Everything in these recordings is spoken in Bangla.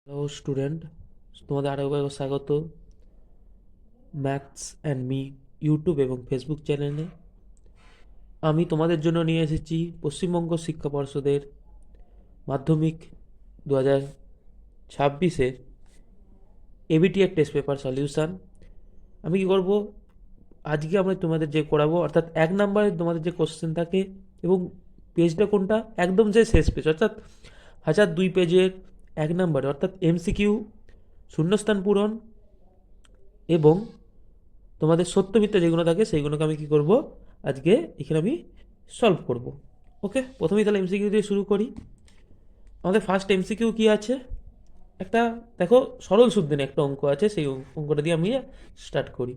হ্যালো স্টুডেন্ট, তোমাদের আরেকবার স্বাগত ম্যাথস অ্যান্ড মি ইউটিউব এবং ফেসবুক চ্যানেলে। আমি তোমাদের জন্য নিয়ে এসেছি পশ্চিমবঙ্গ শিক্ষা পর্ষদের মাধ্যমিক 2026-এর এবিটিএর টেস্ট পেপার সলিউশান। আমি কি করব, আজকে আমরা তোমাদের যে করাবো, অর্থাৎ 1 নম্বরে তোমাদের যে কোশ্চেন থাকে এবং পেজটা কোনটা, একদম যে শেষ পেজ, অর্থাৎ 1002 পেজের 1 নম্বরে, অর্থাৎ এমসিকিউ, শূন্যস্থান পূরণ এবং তোমাদের সত্য মিথ্যা যেগুলো থাকে সেইগুলোকে আমি কি করব, আজকে এখানে আমি সলভ করব। ওকে, প্রথমেই তাহলে এমসিকিউ দিয়ে শুরু করি। আমাদের ফার্স্ট এমসিকিউ কি আছে, একটা দেখো সরল সুদ একটা অঙ্ক আছে, সেই অঙ্কটা দিয়ে আমি স্টার্ট করি।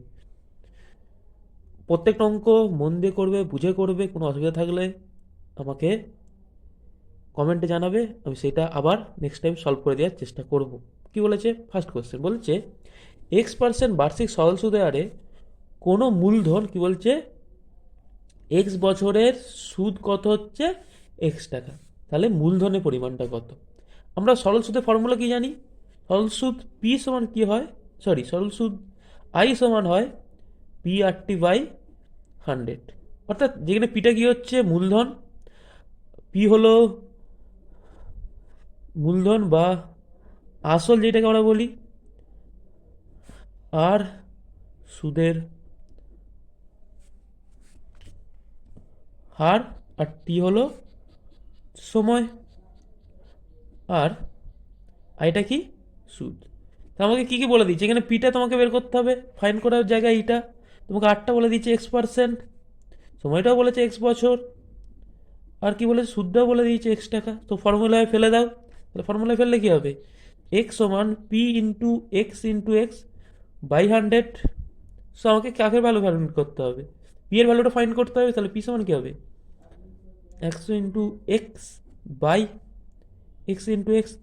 প্রত্যেকটা অঙ্ক মন দিয়ে করবে, বুঝে করবে। কোনো অসুবিধা থাকলে আমাকে কমেন্টে জানাবে, আমি সেটা আবার নেক্সট টাইম সলভ করে দেওয়ার চেষ্টা করব। কি বলেছে, ফার্স্ট কোশ্চেন বলেছে X% বার্ষিক সরল সুদের হারে কোনো মূলধন কি বলছে, এক্স বছরের সুদ কত হচ্ছে, এক্স টাকা। তাহলে মূলধনের পরিমাণটা কত? আমরা সরল সুদের ফর্মুলা কি জানি? সরল সুদ পি সমান কি হয়, সরল সুদ আই সমান হয় P/100, অর্থাৎ যেখানে পিটা কি হচ্ছে মূলধন, পি হলো মূলধন বা আসল যেটাকে আমরা বলি, আর সুদের হার, আর টি হলো সময়, আর আইটা কি, সুদ। তা আমাকে কী কী বলে দিচ্ছে, এখানে পিটা তোমাকে বের করতে হবে, ফাইন করার জায়গায় ইটা। তোমাকে আটটা বলে দিচ্ছে X%, সময়টাও বলেছে এক্স বছর, আর কি বলেছে সুদটাও বলে দিয়েছে এক্স টাকা। তো ফর্মুলায় ফেলে দাও। তাহলে ফর্মুলায় ফেললে কী হবে, এক্স সমান P/X বাই 100। সো আমাকে কাকে ফাইন্ড করতে হবে, পি এর ভ্যালুটা ফাইন্ড করতে হবে। তাহলে পি সমান কী হবে, 100x বাই x,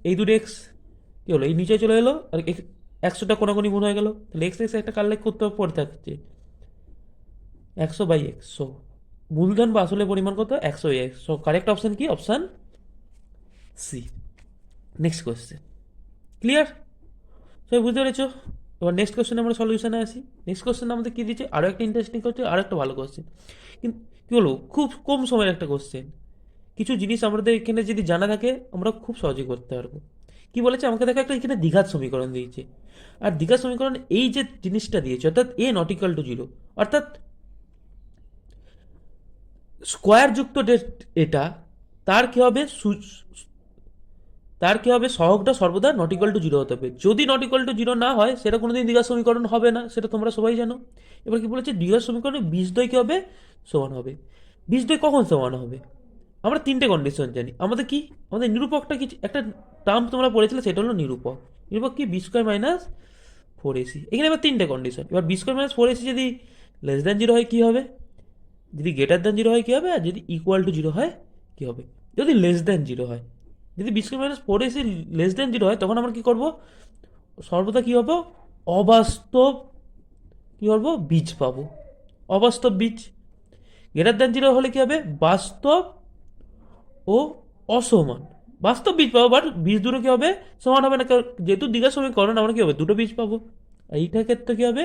এই দুটো এক্স কী হলো, এই নিচে চলে এলো, আর 100টা কোনাকুনি গুণ হয়ে গেল। তাহলে এক্স একটা কালেক্ট করতে হবে, পড়ে থাকছে 100/x। মূলধন বা আসলে পরিমাণ কত, 100x। সো কারেক্ট অপশন কি, option C. Next question, clear? সবাই বুঝতে পেরেছো? এবার নেক্সট কোয়েশ্চেন আমরা সলিউশনে আসি। নেক্সট কোয়েশ্চেন আমাদের কী দিচ্ছে, আরও একটা ইন্টারেস্টিং কোয়েশ্চেন, আরও একটা ভালো কোয়েশ্চেন। কিন্তু কী বলবো, খুব কম সময়ের একটা কোয়েশ্চেন। কিছু জিনিস আমাদের এখানে যদি জানা থাকে, আমরা খুব সহজেই করতে পারবো। কি বলেছে, আমাকে দেখো একটা এখানে দ্বিঘাত সমীকরণ দিয়েছে, আর দ্বিঘাত সমীকরণ এই যে জিনিসটা দিয়েছে, অর্থাৎ A ≠ 0, অর্থাৎ স্কোয়ার যুক্ত এটা, তার কি হবে, তার কি হবে, সহগটা সর্বদা ≠0 হতে হবে। যদি ≠0 না হয়, সেটা কোনোদিন দ্বিঘাত সমীকরণ হবে না, সেটা তোমরা সবাই জানো। এবার কি বলেছে, দ্বিঘাত সমীকরণে বীজদ্বয় কি হবে, সমান হবে। বীজদ্বয় কখন সমান হবে, আমরা তিনটে কন্ডিশন জানি। আমাদের কি, আমাদের নিরূপকটা কি, একটা টার্ম তোমরা পড়েছিলে, সেটা হলো নিরূপক। নিরূপক কি, B² - 4AC। এখানে এবার তিনটে কন্ডিশন। এবার B² - 4AC যদি <<0 হয় কী হবে, যদি <<0 হয় কী হবে, আর যদি =0 হয় কী হবে। যদি <<0 হয়, যদি B²-4AC <<0 হয়, তখন আমরা কী করব, সর্বদা কী হবো, অবাস্তব কী করবো, বীজ পাবো। অবাস্তব বীজ। <<0 হলে কী হবে, বাস্তব ও অসমান। বাস্তব বীজ পাবো, বাট বীজ দুটো কী হবে, সমান হবে না, যেহেতু দ্বিঘাত সমীকরণ, আমরা কী হবে, দুটো বীজ পাবো। আর এইটার ক্ষেত্রে কী হবে,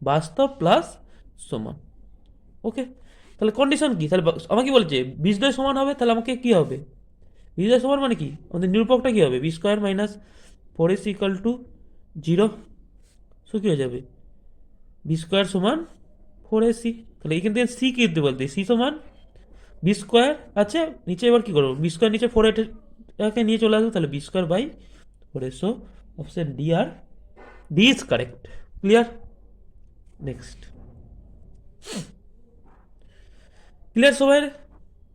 বাস্তব প্লাস সমান। ওকে, তাহলে কন্ডিশন কি, তাহলে আমাকে কি বলছে, বীজদ্বয় সমান হবে, তাহলে আমাকে কি হবে, বীজদ্বয় সমান মানে কি, আমাদের নিরূপকটা কি হবে, B²- 4AC = 0। সো কি হয়ে যাবে, B²=4AC। তাহলে এইখান থেকে সি কি দিতে বলতে, সি সমান B² আছে নিচে, এবার কি করবো, B² নিচে 4 নিয়ে চলে আসবো, তাহলে B²/4। সো অপশন ডি, আর D is correct. Clear? Next, clear সবাই?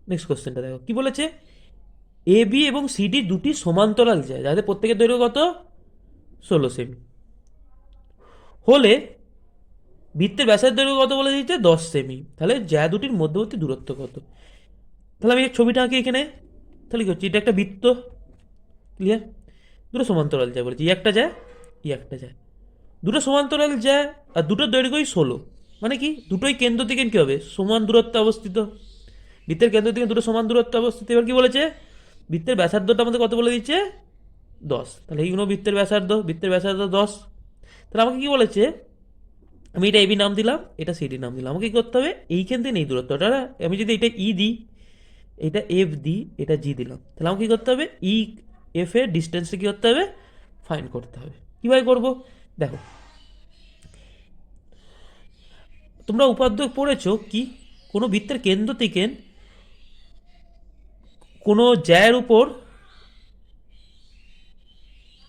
নেক্সট কোশ্চেনটা দেখো কি বলেছে, এ বি এবং সিডি দুটি সমান্তরাল যায়, যাদের প্রত্যেকের দৈর্ঘ্য কত, 16 সেমি হলে বৃত্তের ব্যাসের দৈর্ঘ্য কত বলে দিচ্ছে, 10 সেমি। তাহলে জ্যা দুটির মধ্যবর্তী দূরত্ব কত? তাহলে আমি ছবিটা আঁকি এখানে। তাহলে কি হচ্ছে, এটা একটা বৃত্ত। ক্লিয়ার? দুটো সমান্তরাল যায় বলেছি, একটা যায়, একটা যায়, দুটো সমান্তরাল যায়, আর দুটোর দৈর্ঘ্যই 16। মানে কি, দুটোই কেন্দ্র থেকে কি হবে, সমান দূরত্বে অবস্থিত। বৃত্তের কেন্দ্র থেকে দুটো সমান দূরত্বে অবস্থিত। এবার কি বলেছে, বৃত্তের ব্যাসার্ধটা আমাদের কত বলে দিচ্ছে, 10, তাহলে এইগুলো বৃত্তের ব্যাসার্ধ 10। তাহলে আমাকে কি বলেছে, আমি এটা এবি নাম দিলাম, এটা সিডি নাম দিলাম। আমাকে কি করতে হবে, এইখান থেকে এই দূরত্বটা, আমি যদি এটা ই দিই, এটা এফ দিই, এটা জি দিলাম, তাহলে আমাকে কী করতে হবে, ই এফ এর ডিস্টেন্সটা কী করতে হবে, ফাইন্ড করতে হবে। কীভাবে করবো দেখো, তোমরা উপাদ্য পড়েছো কি, কোনো বৃত্তের কেন্দ্র থেকে কোনো জ্যায়ের উপর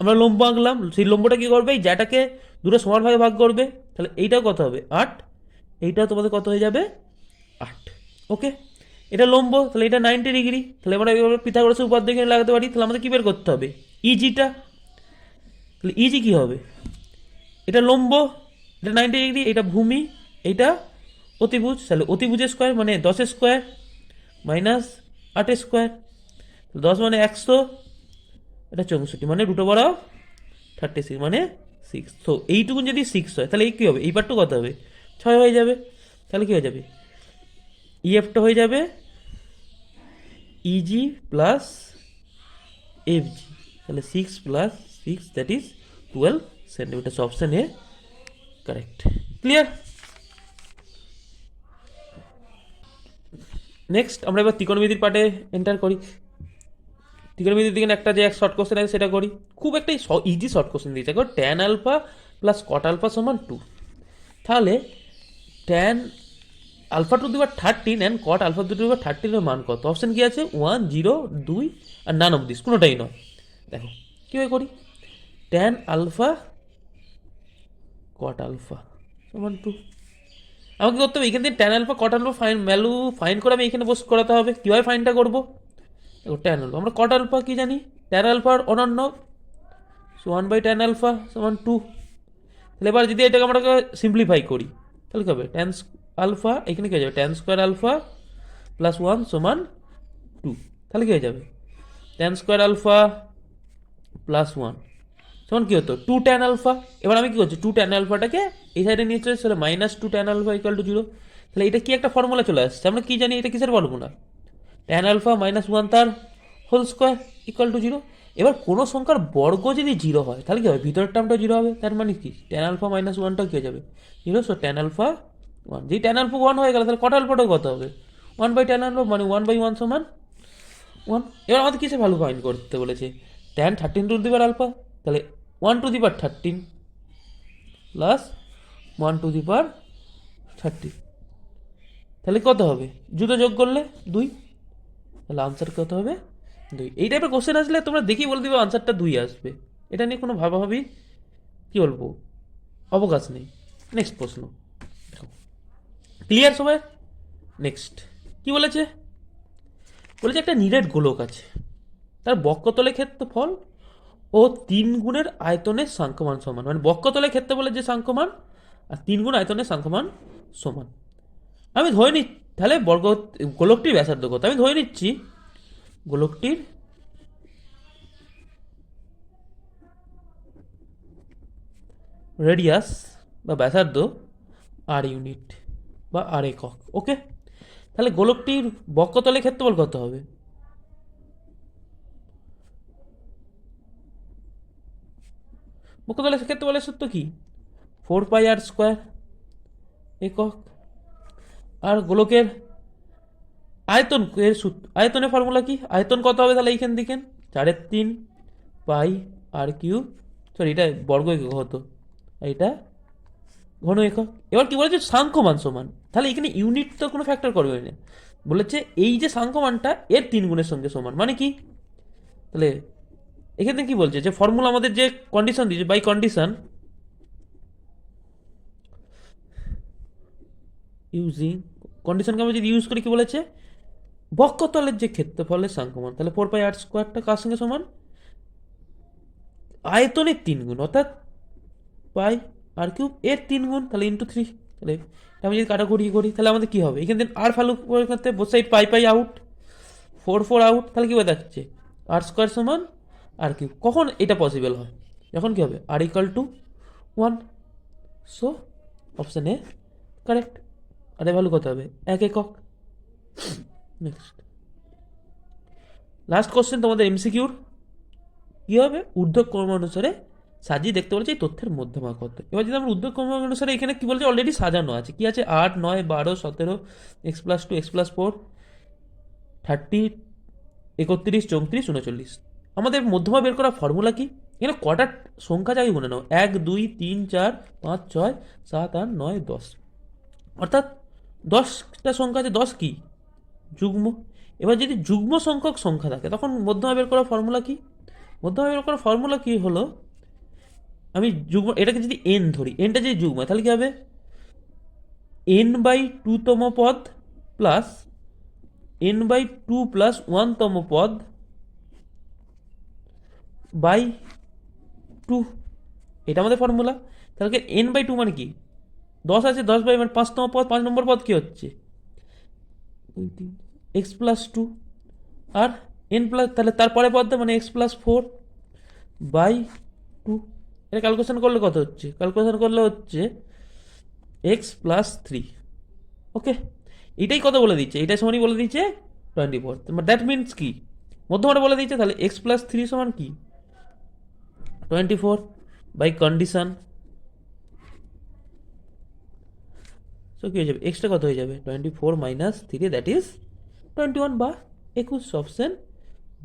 আমরা লম্ব আঁকলাম, সেই লম্বটা কী করবে, এই জ্যাটাকে দুটো সমানভাগে ভাগ করবে। তাহলে এইটাও কত হবে 8, এইটাও তোমাদের কত হয়ে যাবে 8। ওকে, এটা লম্ব, তাহলে এটা 90 ডিগ্রি। তাহলে আমরা এবার পিথাগোরাসের উপপাদ্য এখানে লাগাতে পারি। তাহলে আমাদের কী বের করতে হবে, ইজিটা। তাহলে ইজি কী হবে, এটা লম্ব, এটা 90 ডিগ্রি, এটা ভূমি, এটা অতিভুজ। তাহলে অতিভুজের স্কোয়ার মানে 10 স্কোয়ার মাইনাস 8 স্কোয়ার, 10 মানে 100, এটা 64 মানে √36 মানে 6। তো এইটুকুন যদি 6 হয় তাহলে এই কী হবে, এই পার্টটু কত হবে, 6 হয়ে যাবে। তাহলে কী হয়ে যাবে, ইএফটা হয়ে যাবে ইজি প্লাস এফ জি। তাহলে 6 + 6 that is 12 centimetre. Option A correct. Clear. Next আমরা এবার ত্রিকোণমিতির পার্টে এন্টার করি। ত্রিকোণমিতির দিকে একটা যে এক শর্ট কোশ্চেন আছে সেটা করি। খুব একটা ইজি শর্ট কোশ্চেন দিয়েছে, দেখো tan alpha plus cot alpha সমান 2। তাহলে tan alpha to the power 13 and cot alpha to the power 13 এর মান কত? অপশন কি আছে, 1, 0, 2 আর নান অফ দিস, কোনোটাই নয়। দেখো কীভাবে করি, ট্যান আলফা কট আলফা সমান 2। আমাকে করতে হবে এখান থেকে tan alpha cot alpha value find করে আমি এখানে বস করাতে হবে। কীভাবে ফাইনটা করবো, দেখো ট্যান আলফা, আমরা কট আলফা কি জানি, ট্যান আলফার অনন্য 1/tan আলফা সমান 2। তাহলে এবার যদি এটাকে আমরা সিম্পলিফাই করি তাহলে কী হবে, ট্যান আলফা এখানে কী হয়ে যাবে, ট্যান স্কোয়ার আলফা প্লাস 1 সমান 2। তাহলে কী হয়ে যাবে, ট্যান স্কোয়ার আলফা প্লাস 1 সমান কী হতো 2 ট্যান আলফা। এবার আমি কী করছি, 2 ট্যান আলফাটাকে এই সাইডে নিয়ে চলে এসেছে, -2 ট্যান আলফা ইকুয়াল টু 0। তাহলে এটা কি একটা ফর্মুলা চলে আসছে, আমরা কী জানি এটা কিসের ফর্মুলা, ট্যান আলফা -1 তার হোল স্কোয়ার ইকুয়াল টু 0। এবার কোনো সংখ্যার বর্গ যদি 0 হয় তাহলে কী হবে, ভিতরের টার্মটা 0 হবে। তার মানে কি ট্যান আলফা -1টা কী হয়ে যাবে 0। সো ট্যান আলফা 1, যেই ট্যান আলফা 1 হয়ে গেল তাহলে কট আলফাটাও কত হবে, 1/tan আলফা মানে 1/1 সমান 1। এবার আমাদের কিসে ভ্যালু ফাইন্ড করতে বলেছে, tan 13 to the power alpha, তাহলে 1 to the power 13 plus 1 to the power 30, তাহলে কত হবে, দুটো যোগ করলে 2, তাহলে আনসার কত হবে 2। এই টাইপের কোশ্চেন আসলে তোমরা দেখেই বলে দিবে আনসারটা 2 আসবে, এটা নিয়ে কোনো ভাবাভাবি কী বলবো অবকাশ নেই। নেক্সট প্রশ্ন, ক্লিয়ার সবাই। নেক্সট কি বলেছে, বলেছে একটা নিরেট গোলক আছে, তার বক্ষতলের ক্ষেত্রফল ও 3 গুণের আয়তনের সাংখ্যমান সমান, মানে বক্ষতলের ক্ষেত্রফলের যে সাংখ্যমান আর 3 গুণ আয়তনের সাংখ্যমান সমান। আমি ধরে নিচ্ছি তাহলে গোলকটির ব্যাসার্ধ কত, আমি ধরে নিচ্ছি গোলকটির রেডিয়াস বা ব্যাসার্ধ আর ইউনিট বা আর একক। ওকে, তাহলে গোলকটির বক্ষতলের ক্ষেত্রফল কত হবে, বক্ষতলের ক্ষেত্রফলের সূত্র কি 4πr² একক। আর গোলকের আয়তন এর সূত্র, আয়তনের ফর্মুলা কি, আয়তন কত হবে তাহলে এইখান থেকে 4/3 পাই আর কিউব, সরি এটা বর্গ একক হতো, এটা ঘন একক। এবার কি বলেছে সাংখ্যমান সমান, তাহলে এখানে ইউনিট তো কোনো ফ্যাক্টর করবে না, বলেছে এই যে সাংখ্যমানটা এর 3 গুণের সঙ্গে সমান, মানে কি, তাহলে এখানে কি বলছে যে ফর্মুলা আমাদের যে কন্ডিশন দিয়েছে, বাই কন্ডিশন ইউজিং, কন্ডিশনকে আমরা যদি ইউজ করি কি বলেছে, বক্ষতলের যে ক্ষেত্রফলের সাংখ্যমান, তাহলে 4πr² কার সঙ্গে সমান, আয়তনের 3 গুণ অর্থাৎ পাই আর কিউব এর 3 গুণ, তাহলে ইন্টু 3। তাহলে আমি যদি কাটাকুটি করি তাহলে আমাদের কী হবে, এখান থেকে আর ভ্যালু করতে বোথ সাইড পাই আউট, 4 আউট, তাহলে কী হয়ে যাচ্ছে r² সমান আর কিউব। কখন এটা পসিবল হয়, যখন কী হবে r = 1। So option A correct. আর ভ্যালু কত হবে 1 একক। নেক্সট লাস্ট কোশ্চেন তোমাদের এমসিকিউর, কী হবে, ঊর্ধ্বক্রম অনুসারে সাজিয়ে দেখতে বলেছে এই তথ্যের মধ্যমা কত। এবার যদি আমরা ঊর্ধ্বক্রম অনুসারে এখানে কী বলছে অলরেডি সাজানো আছে, কী আছে 8, 9, 12, 17, x+2, x+4, 30, 31, 34, 39। আমাদের মধ্যমা বের করার ফর্মুলা কি? এখানে কটা সংখ্যা যাই গুনে নাও, 1, 2, 3, 4, 5, 6, 7, 8, 9, 10, অর্থাৎ 10টা সংখ্যা আছে। 10 কি যুগ্ম। এবার যদি যুগ্ম সংখ্যক সংখ্যা থাকে তখন মধ্যমা বের করার ফর্মুলা কি? মধ্যমা বের করার ফর্মুলা কি হলো, আমি যুগ্ম এটাকে যদি এন ধরি, এনটা যদি যুগ্ম তাহলে কি হবে, n/2তম পদ প্লাস n/2 প্লাস 1তম পদ বাই 2, এটা আমাদের ফর্মুলা। তাহলে n/2 মানে কি, 10 আছে, 10 বাই মানে 5তম পদ, 5 নম্বর পদ কি হচ্ছে x+2, আর n প্লাস, তাহলে তারপরে পদটা মানে x+4 বাই 2। এটা ক্যালকুলেশন করলে কত হচ্ছে, ক্যালকুলেশন করলে হচ্ছে x+3। ওকে, এটাই কত বলে দিচ্ছে, এটাই সমানই বলে দিচ্ছে 24। দ্যাট মিনস কি, মধ্যমাটা বলে দিচ্ছে, তাহলে x+3 সমান কি 24 বাই কন্ডিশন। সো কী হয়ে যাবে, এক্সটা কত হয়ে যাবে 24 মাইনাস 3, দ্যাট ইজ 21 বা 21। অপশন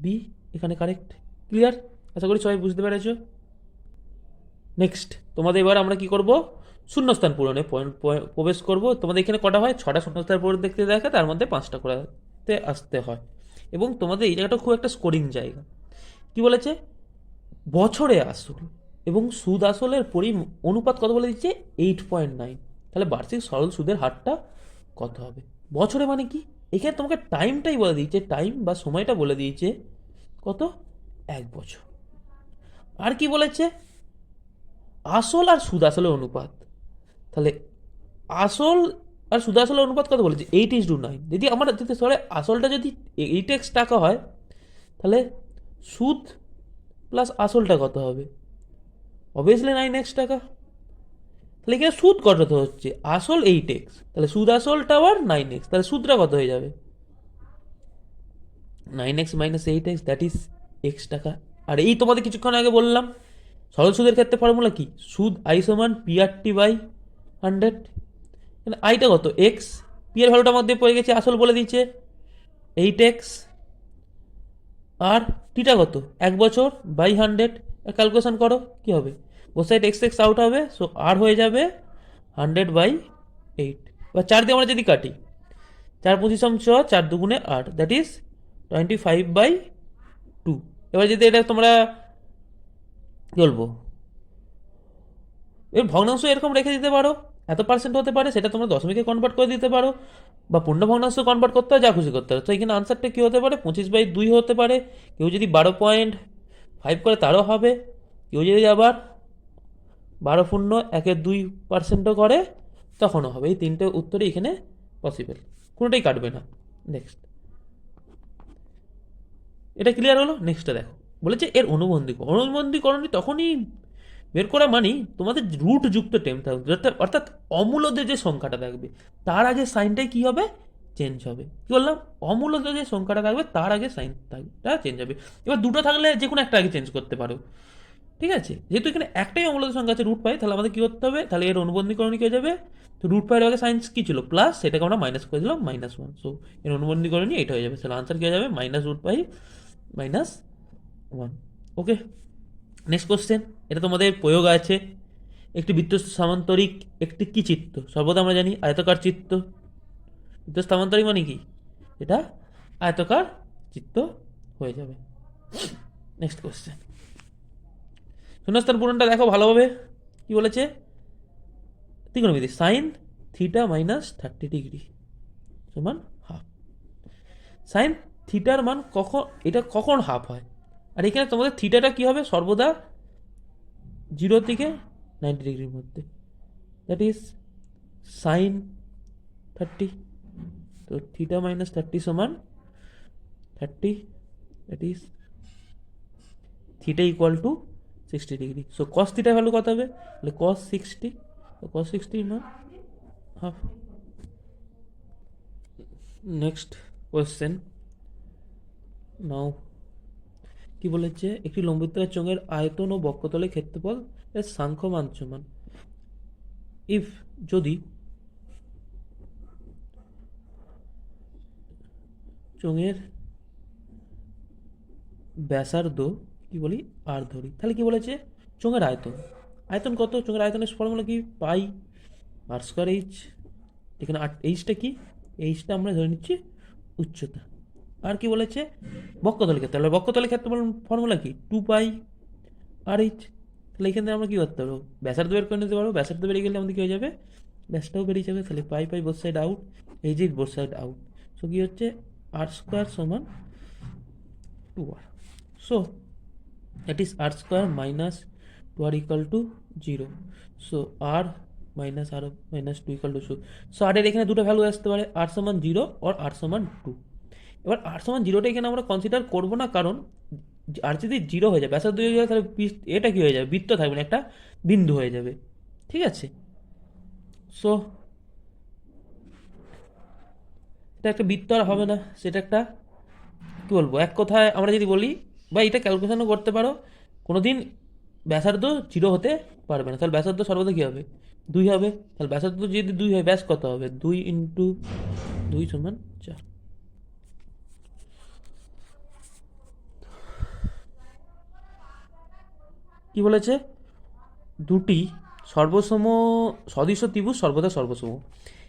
বি এখানে কারেক্ট। ক্লিয়ার? আশা করি সবাই বুঝতে পেরেছো। নেক্সট তোমাদের এবার আমরা কি করব, শূন্যস্থান পূরণে প্রবেশ করব। তোমাদের এখানে কটা হয়, 6টা শূন্যস্থান পূরণ দেখতে দেখে তার মধ্যে 5টা করাতে আসতে হয়। এবং তোমাদের এই জায়গাটা খুব একটা স্কোরিং জায়গা। কি বলেছে, বছরে আসল এবং সুদ আসলের অনুপাত কত বলে দিচ্ছে 8.9। তাহলে বার্ষিক সরল সুদের হারটা কত হবে। বছরে মানে কি, এখানে তোমাকে টাইমটাই বলে দিয়েছে, টাইম বা সময়টা বলে দিয়েছে কত, 1 বছর। আর কি বলেছে, আসল আর সুদ আসলের অনুপাত। তাহলে আসল আর সুদ আসলের অনুপাত কত বলেছে 8:9। যদি আমার যদি সরে আসলটা যদি 8x টাকা হয় তাহলে সুদ প্লাস আসলটা কত হবে, অবভিয়াসলি 9x টাকা। তাহলে এখানে সুদ কত হচ্ছে, আসল 8x, তাহলে সুদ আসলটা আবার 9x, তাহলে সুদটা কত হয়ে যাবে 9x minus 8x, that is x টাকা। আর এই তোমাদের কিছুক্ষণ আগে বললাম সরল সুদের ক্ষেত্রে ফর্মুলা কি, সুদ আই সমান PRT/100। আইটা কত এক্স, পি এর ভ্যালুটার মধ্যে পড়ে গেছে, আসল বলে দিচ্ছে 8x, আর টিটা কত 1 বছর বাই 100। ক্যালকুলেশন করো কি হবে, both side x x out হবে, সো আর হয়ে যাবে 100/8। এবার 4 দিয়ে আমরা যদি কাটি, 4×5 = 4, 2 × 8, দ্যাট ইজ 25/2। এবার যদি এটা তোমরা কি বলবো, এর ভগ্নাংশ এরকম রেখে দিতে পারো, এত পার্সেন্ট হতে পারে, সেটা তোমরা দশমিকে কনভার্ট করে দিতে পারো, বা পূর্ণ ভগ্নাংশ কনভার্ট করতে হয়, যা খুশি করতে পারো। তো এখানে আনসারটা কী হতে পারে, 25/2 হতে পারে। কেউ যদি 12.5 করে তারও হবে, কেউ যদি আবার 12.1/2% করে তখনও হবে। এই তিনটে উত্তরই এখানে পসিবল, কোনোটাই কাটবে না। নেক্সট, এটা ক্লিয়ার হলো। নেক্সটটা দেখো, বলেছে এর অনুবন্ধীকরণ তখনই বের করা মানেই তোমাদের রুট যুক্ত টেম থাকবে, অর্থাৎ অমূলদের যে সংখ্যাটা থাকবে তার আগে সাইনটাই কি হবে, চেঞ্জ হবে। কি বললাম, অমূলদের যে সংখ্যাটা থাকবে তার আগে সাইনটা চেঞ্জ হবে। এবার দুটো থাকলে যে কোনো একটা আগে চেঞ্জ করতে পারো, ঠিক আছে। যেহেতু এখানে একটাই অমূলদের সংখ্যা আছে √5, তাহলে আমাদের কি করতে হবে, তাহলে এর অনুবন্ধীকরণ কি হয়ে যাবে, তো √5 আগে সাইন্স কি ছিল প্লাস, সেটাকে আমরা মাইনাস করে দিলাম -1। সো এর অনুবন্ধীকরণই এটা হয়ে যাবে, তাহলে আনসার কি হয়ে যাবে -√5 -1। ওকে, নেক্সট কোশ্চেন। এটা তোমাদের প্রয়োগ আছে, একটি বৃত্ত সামান্তরিক একটি কি চিত্র, সর্বদা আমরা জানি আয়তকার চিত্র। বৃত্ত সামান্তরিক মানে কি, এটা আয়তকার চিত্র হয়ে যাবে। নেক্সট কোশ্চেন, শূন্যস্থান পূরণটা দেখো ভালোভাবে। কি বলেছে, ত্রিকোণমিতি সাইন থিটা মাইনাস 30° সমান হাফ। সাইন থিটার মান কখন, এটা কখন হাফ হয়, আর এখানে তোমাদের থিটাটা কি হবে, সর্বদা 0 থেকে 90°-র মধ্যে, দ্যাট ইজ সাইন 30। তো থিটা মাইনাস 30 সমান 30, that is theta equal to 60°। So কস থিটার ভ্যালু কত হবে, তাহলে কস 60, তো কস 60 মান হাফ। নেক্সট কোয়েশ্চেন নাও, কি বলেছে, একটি লম্বিতাকার চোঙের আয়তন ও বক্ষতলের ক্ষেত্রফল এর সাংখ্য মান সমান ইফ, যদি চোঙের ব্যাসার্ধ কি বলি আর ধরি, তাহলে কি বলেছে, চোঙের আয়তন, আয়তন কত, চোঙের আয়তনের ফর্মুলা কি, পাই আর স্কোয়ার এইচ। এখানে এইচটা কি, এইচটা আমরা ধরে নিচ্ছি উচ্চতা। আর কি বলেছে, বক্ষতলের ক্ষেত্রে, তাহলে বক্ষতলের ক্ষেত্রে ফর্মুলা কি, 2 পাই আর এইচ। তাহলে এখান থেকে আমরা কি করতে পারবো, ব্যাসার্ধ বের করে নিতে পারবো, ব্যাসার্ধ বেরিয়ে গেলে আমাদের কি হয়ে যাবে, ব্যাসটাও বেরিয়ে যাবে। তাহলে পাই পাই বোথ সাইড আউট, এই যে বোথ সাইড আউট। সো কি হচ্ছে, আর স্কোয়ার সমান 2r। So that is r square minus 2r equal to 0. So r minus r minus 2 equal to 2. So r এর এখানে দুটো ভ্যালু আসতে পারে, r সমান 0 আর r সমান 2। এবার r সমান 0টা এখানে আমরা কনসিডার করবো না, কারণ আর যদি 0 হয়ে যায়, ব্যাসার্ধ হয়ে যায়, তাহলে এটা কি হয়ে যাবে, বৃত্ত থাকবে না, একটা বিন্দু হয়ে যাবে। ঠিক আছে, সো এটা একটা বৃত্ত আর হবে না, সেটা একটা কী বলবো, এক কথায় আমরা যদি বলি, বা এটা ক্যালকুলেশনও করতে পারো, কোনো দিন ব্যাসার্ধ 0 হতে পারবে না, তাহলে ব্যাসার্ধ সর্বদা কী হবে, 2 হবে। তাহলে ব্যাসার্ধ যদি 2 হয়, ব্যাস কত হবে, 2 ইন্টু 2 সমান 4। কি বলেছে, দুটি সর্বসম সদৃশ ত্রিভুজ সর্বদা সর্বসম।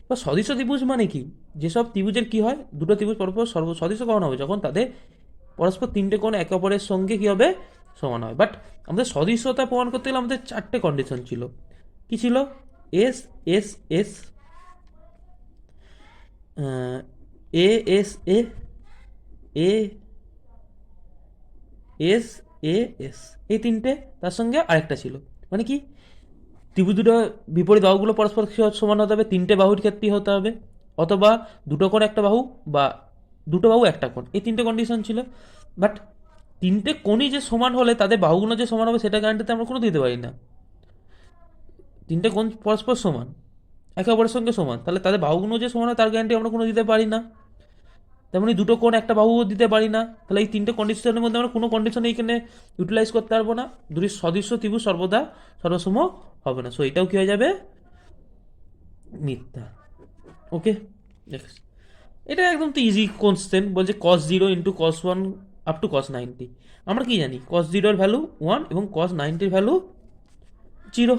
বা সদৃশ ত্রিভুজ মানে কি, যেসব ত্রিভুজের কি হয়, দুটো ত্রিভুজ পরস্পর সদৃশ কখন হবে, যখন তাদের পরস্পর তিনটে কোণ একে অপরের সঙ্গে কী হবে, সমান হয়। বাট আমাদের সদৃশতা প্রমাণ করতে গেলে আমাদের 4টে কন্ডিশন ছিল। কি ছিল, S S S, A S A, A S A S, এই তিনটে, তার সঙ্গে আরেকটা ছিল, মানে কি, ত্রিভুজ দুটো বিপরীত বাহুগুলো পরস্পর সমান হতে হবে, তিনটে বাহুর ক্ষেত্রেই হতে হবে, অথবা দুটো কোণ একটা বাহু, বা দুটো বাহু একটা কোণ, এই তিনটে কন্ডিশন ছিল। বাট তিনটে কোণই যে সমান হলে তাদের বাহুগুলো যে সমান হবে, সেটা গ্যারান্টিতে আমরা কোনো দিতে পারি না। তিনটে কোণ পরস্পর সমান, একে অপরের সঙ্গে সমান, তাহলে তাদের বাহুগুলো যে সমান হয় তার গ্যারান্টি আমরা কোনো দিতে পারি না। তেমনি দুটো কোণ একটা বাহুও দিতে পারি না। তাহলে এই তিনটে কন্ডিশনের মধ্যে আমরা কোনো কন্ডিশনে এখানে ইউটিলাইজ করতে পারবো না। দুটি সদৃশ্য ত্রিভুজ সর্বদা সর্বসম হবে না। সো এটাও কি হয়ে যাবে, মিথ্যা। ওকে, এটা একদম তো ইজি কোশ্চেন, বলছে cos 0 into cos 1 up to cos 90। আমরা কি জানি, cos 0 এর ভ্যালু 1 এবং cos 90 ভ্যালু 0।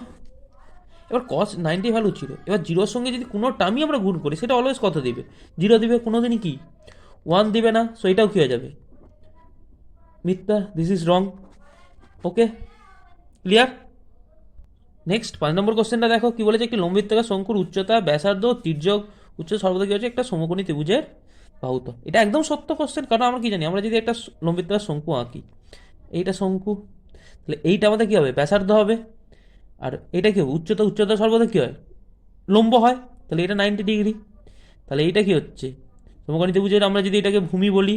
এবার cos 90 ভ্যালু 0, এবার 0-র সঙ্গে যদি কোনো টার্মই আমরা গুণ করি, সেটা অলওয়েজ কত দিবে, 0 দিবে, কোনোদিনই কি 1 দিবে না। সো এটাও কি হয়ে যাবে, মিথ্যা, this is wrong. Okay, clear. Next 5 নম্বর কোশ্চেনটা দেখো, কি বলেছে, একটি লম্বিতকার শঙ্কুর উচ্চতা, ব্যাসার্ধ, তির্যক, উচ্চতা সর্বদা কি হচ্ছে একটা সমকোণী ত্রিভুজের বাহুত। এটা একদম সত্য কোশ্চেন, কারণ আমরা কি জানি, আমরা যদি একটা লম্বিতকার শঙ্কু আঁকি, এইটা শঙ্কু, তাহলে এইটা আমাদের কী হবে, ব্যাসার্ধ হবে, আর এটা কি হবে, উচ্চতা, উচ্চতা সর্বদা কী হয়, লম্ব হয়, তাহলে এটা 90 ডিগ্রি। তাহলে এইটা কি হচ্ছে, সমকোণী ত্রিভুজের আমরা যদি এটাকে ভূমি বলি,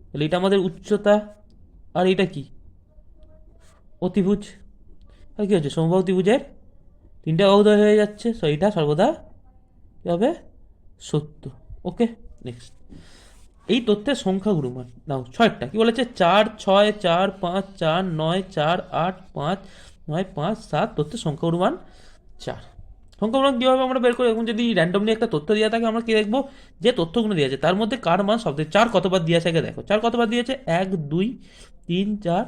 তাহলে এটা আমাদের উচ্চতা, আর এটা কি, অতিভুজ। আর কি হচ্ছে, সমবাহু ত্রিভুজের তিনটা বাহু হয়ে যাচ্ছে। সো এটা সর্বদা কী হবে, সত্য। ওকে, নেক্সট, এই তথ্যের সংখ্যাগুলো মান নাও 6টা। কি বলেছে, 4 6 4 5 4 9 4 8 5 9 5 7, তথ্যের সংখ্যাগুলো মান 4। সংখ্যাগুলো কীভাবে আমরা বের করি, এখন যদি র্যান্ডমলি একটা তথ্য দেওয়া থাকে, আমরা কি দেখবো, যে তথ্যগুলো দিয়েছে তার মধ্যে কার মান সব, 4 কতবার দিয়েছে আগে দেখো, 4 কতবার দিয়েছে, 1 2 3 4,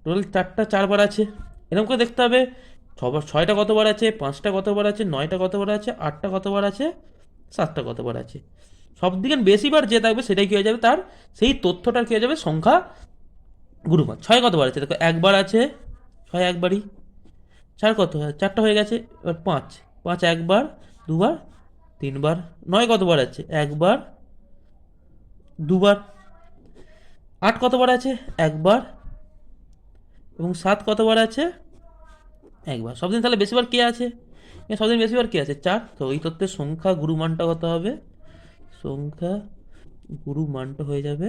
টোটাল 4টা 4বার আছে। এরকম করে দেখতে হবে, 6টা কতবার আছে, 5টা কতবার আছে, 9টা কতবার আছে, 8টা কতবার আছে, 7টা কতবার আছে। সব দিকে বেশিবার যে থাকবে সেটাই কী হয়ে যাবে, তার সেই তথ্যটার কী হয়ে যাবে, সংখ্যা গুরুমান। 6 কতবার আছে দেখো, একবার আছে, 6 একবারই। 4 কত হয়, 4টা হয়ে গেছে। এবার 5, 5 একবার, দুবার, তিনবার। 9 কতবার আছে, একবার, দুবার। 8 কতবার আছে, একবার, এবং 7 কতবার আছে, একবার। সবদিন তাহলে বেশিবার কে আছে, সবদিন বেশিবার কে আছে, 4। তো এই তথ্যের সংখ্যা গুরুমানটা কত হবে, সংখ্যা গুরুমানটা হয়ে যাবে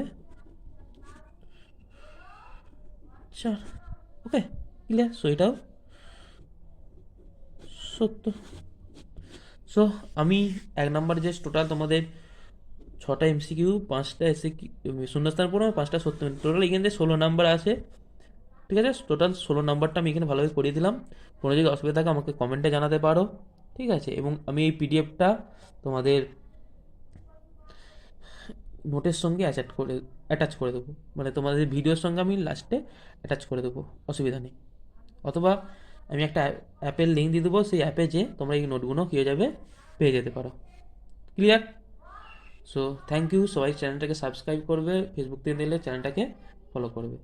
4। ওকে, ক্লিয়ার। সো এটাও সত্য। সো আমি 1 নম্বর যে টোটাল তোমাদের 6টা এমসিকিউ, 5টা এসে শূন্যস্থান পূরণ, 5টা সত্যি মিনিট, টোটাল এখান থেকে 16 নাম্বার আসে। ঠিক আছে, টোটাল 16 নাম্বারটা আমি এখানে ভালোভাবে করিয়ে দিলাম। কোনো যদি অসুবিধা থাকে আমাকে কমেন্টে জানাতে পারো। ঠিক আছে, এবং আমি এই পিডিএফটা তোমাদের নোটের সঙ্গে অ্যাটাচ করে দেবো, মানে তোমাদের ভিডিওর সঙ্গে আমি লাস্টে অ্যাটাচ করে দেবো, অসুবিধা নেই। অথবা আমি একটা অ্যাপের লিঙ্ক দিয়ে দেবো, সেই অ্যাপে যে তোমরা এই নোটগুলো কী হয়ে যাবে, পেয়ে যেতে পারো। ক্লিয়ার? সো থ্যাংক ইউ, সবাই চ্যানেলটাকে সাবস্ক্রাইব করবে, ফেসবুক থেকে দিলে চ্যানেলটাকে ফলো করবে।